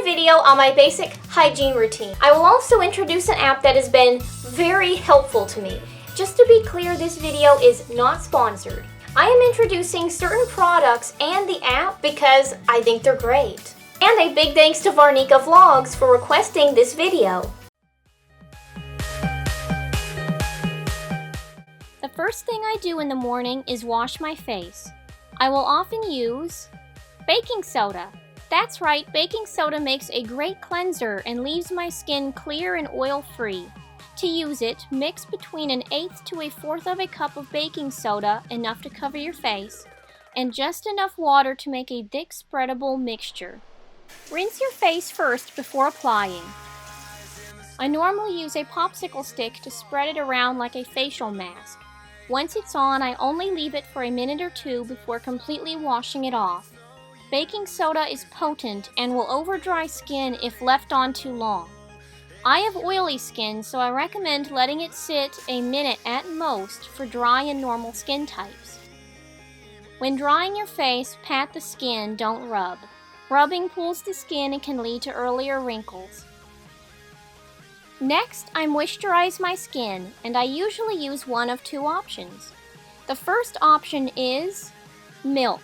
my video on my basic hygiene routine. I will also introduce an app that has been very helpful to me. Just to be clear, this video is not sponsored. I am introducing certain products and the app because I think they're great. And a big thanks to Varnika Vlogs for requesting this video. The first thing I do in the morning is wash my face. I will often use baking soda. That's right, baking soda makes a great cleanser and leaves my skin clear and oil-free. To use it, mix between 1/8 to 1/4 of a cup of baking soda, enough to cover your face, and just enough water to make a thick spreadable mixture. Rinse your face first before applying. I normally use a popsicle stick to spread it around like a facial mask. Once it's on, I only leave it for a minute or two before completely washing it off. Baking soda is potent and will over-dry skin if left on too long. I have oily skin, so I recommend letting it sit a minute at most for dry and normal skin types. When drying your face, pat the skin, don't rub. Rubbing pulls the skin and can lead to earlier wrinkles. Next, I moisturize my skin, and I usually use one of two options. The first option is milk.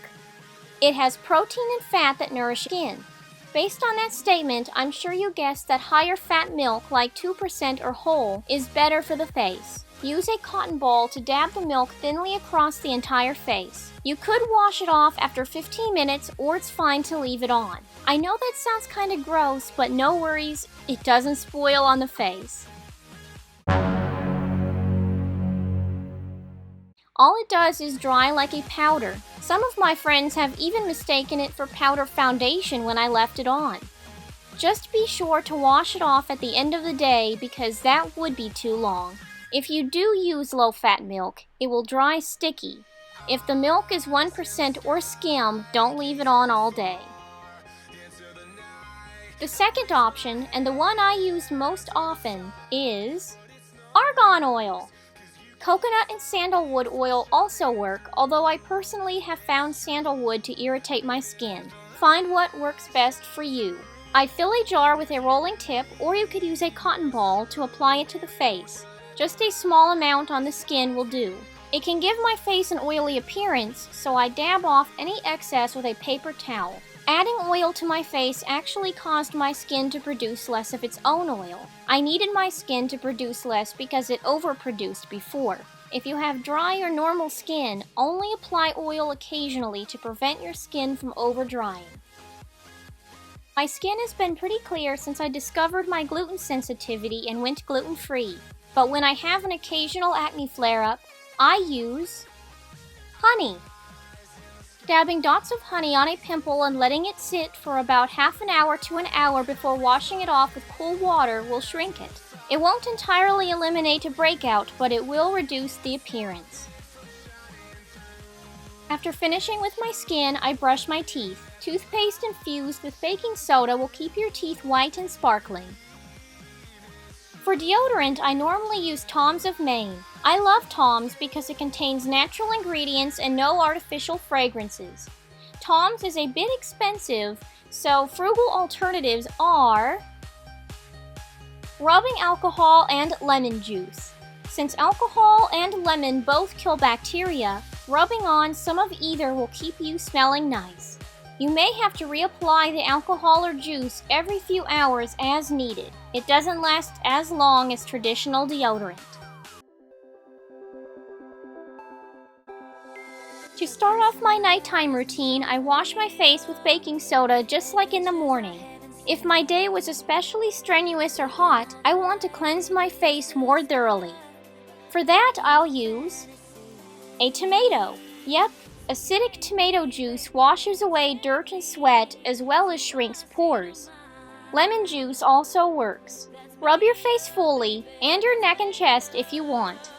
It has protein and fat that nourish skin. Based on that statement, I'm sure you guessed that higher fat milk like 2% or whole is better for the face. Use a cotton ball to dab the milk thinly across the entire face. You could wash it off after 15 minutes, or it's fine to leave it on. I know that sounds kind of gross, but no worries, it doesn't spoil on the face. All it does is dry like a powder. Some of my friends have even mistaken it for powder foundation when I left it on. Just be sure to wash it off at the end of the day because that would be too long. If you do use low-fat milk, it will dry sticky. If the milk is 1% or skim, don't leave it on all day. The second option, and the one I use most often, is Argon Oil. Coconut and sandalwood oil also work, although I personally have found sandalwood to irritate my skin. Find what works best for you. I fill a jar with a rolling tip, or you could use a cotton ball to apply it to the face. Just a small amount on the skin will do. It can give my face an oily appearance, so I dab off any excess with a paper towel. Adding oil to my face actually caused my skin to produce less of its own oil. I needed my skin to produce less because it overproduced before. If you have dry or normal skin, only apply oil occasionally to prevent your skin from over-drying. My skin has been pretty clear since I discovered my gluten sensitivity and went gluten-free. But when I have an occasional acne flare-up, I use honey. Dabbing dots of honey on a pimple and letting it sit for about half an hour to an hour before washing it off with cool water will shrink it. It won't entirely eliminate a breakout, but it will reduce the appearance. After finishing with my skin, I brush my teeth. Toothpaste infused with baking soda will keep your teeth white and sparkling. For deodorant, I normally use Tom's of Maine. I love Tom's because it contains natural ingredients and no artificial fragrances. Tom's is a bit expensive, so frugal alternatives are rubbing alcohol and lemon juice. Since alcohol and lemon both kill bacteria, rubbing on some of either will keep you smelling nice. You may have to reapply the alcohol or juice every few hours as needed. It doesn't last as long as traditional deodorant. To start off my nighttime routine, I wash my face with baking soda just like in the morning. If my day was especially strenuous or hot, I want to cleanse my face more thoroughly. For that, I'll use a tomato. Yep. Acidic tomato juice washes away dirt and sweat as well as shrinks pores. Lemon juice also works. Rub your face fully and your neck and chest if you want.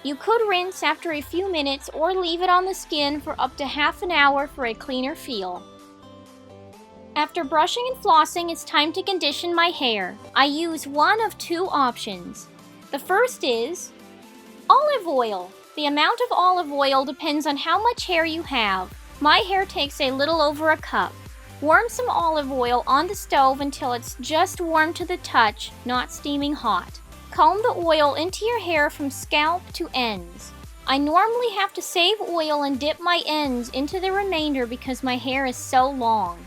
You could rinse after a few minutes or leave it on the skin for up to half an hour for a cleaner feel. After brushing and flossing, it's time to condition my hair. I use one of two options. The first is olive oil. The amount of olive oil depends on how much hair you have. My hair takes a little over a cup. Warm some olive oil on the stove until it's just warm to the touch, not steaming hot. Comb the oil into your hair from scalp to ends. I normally have to save oil and dip my ends into the remainder because my hair is so long.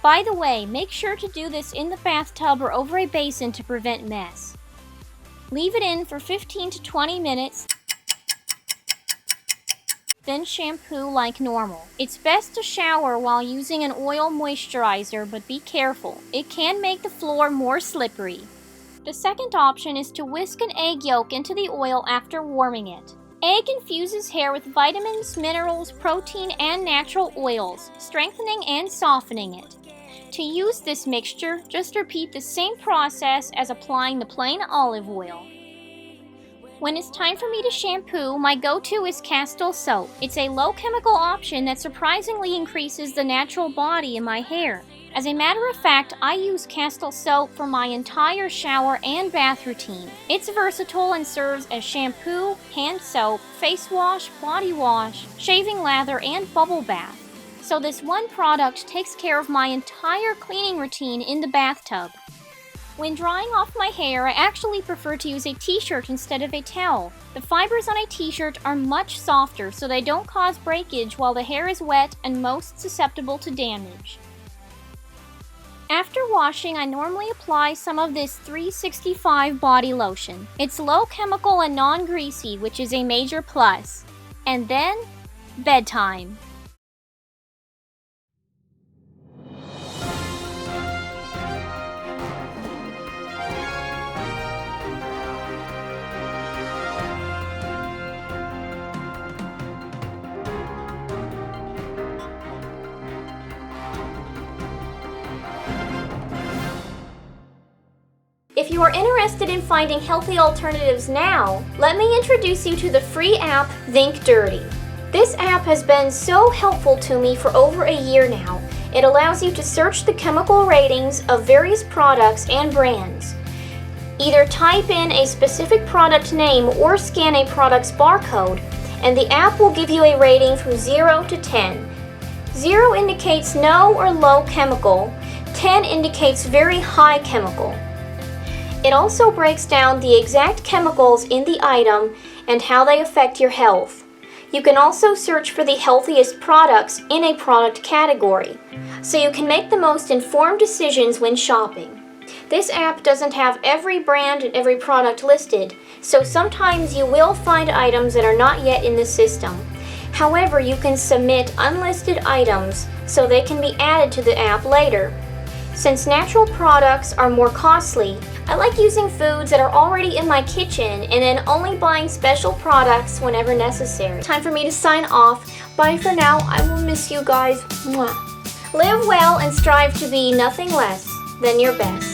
By the way, make sure to do this in the bathtub or over a basin to prevent mess. Leave it in for 15 to 20 minutes, then shampoo like normal. It's best to shower while using an oil moisturizer, but be careful. It can make the floor more slippery. The second option is to whisk an egg yolk into the oil after warming it. Egg infuses hair with vitamins, minerals, protein, and natural oils, strengthening and softening it. To use this mixture, just repeat the same process as applying the plain olive oil. When it's time for me to shampoo, my go-to is Castile soap. It's a low-chemical option that surprisingly increases the natural body in my hair. As a matter of fact, I use Castile soap for my entire shower and bath routine. It's versatile and serves as shampoo, hand soap, face wash, body wash, shaving lather, and bubble bath. So this one product takes care of my entire cleaning routine in the bathtub. When drying off my hair, I actually prefer to use a t-shirt instead of a towel. The fibers on a t-shirt are much softer, so they don't cause breakage while the hair is wet and most susceptible to damage. After washing, I normally apply some of this 365 body lotion. It's low chemical and non-greasy, which is a major plus. And then, bedtime. If you are interested in finding healthy alternatives now, let me introduce you to the free app Think Dirty. This app has been so helpful to me for over a year now. It allows you to search the chemical ratings of various products and brands. Either type in a specific product name or scan a product's barcode, and the app will give you a rating from 0 to 10. 0 indicates no or low chemical, 10 indicates very high chemical. It also breaks down the exact chemicals in the item and how they affect your health. You can also search for the healthiest products in a product category, so you can make the most informed decisions when shopping. This app doesn't have every brand and every product listed, so sometimes you will find items that are not yet in the system. However, you can submit unlisted items so they can be added to the app later. Since natural products are more costly, I like using foods that are already in my kitchen and then only buying special products whenever necessary. Time for me to sign off. Bye for now. I will miss you guys. Mwah. Live well and strive to be nothing less than your best.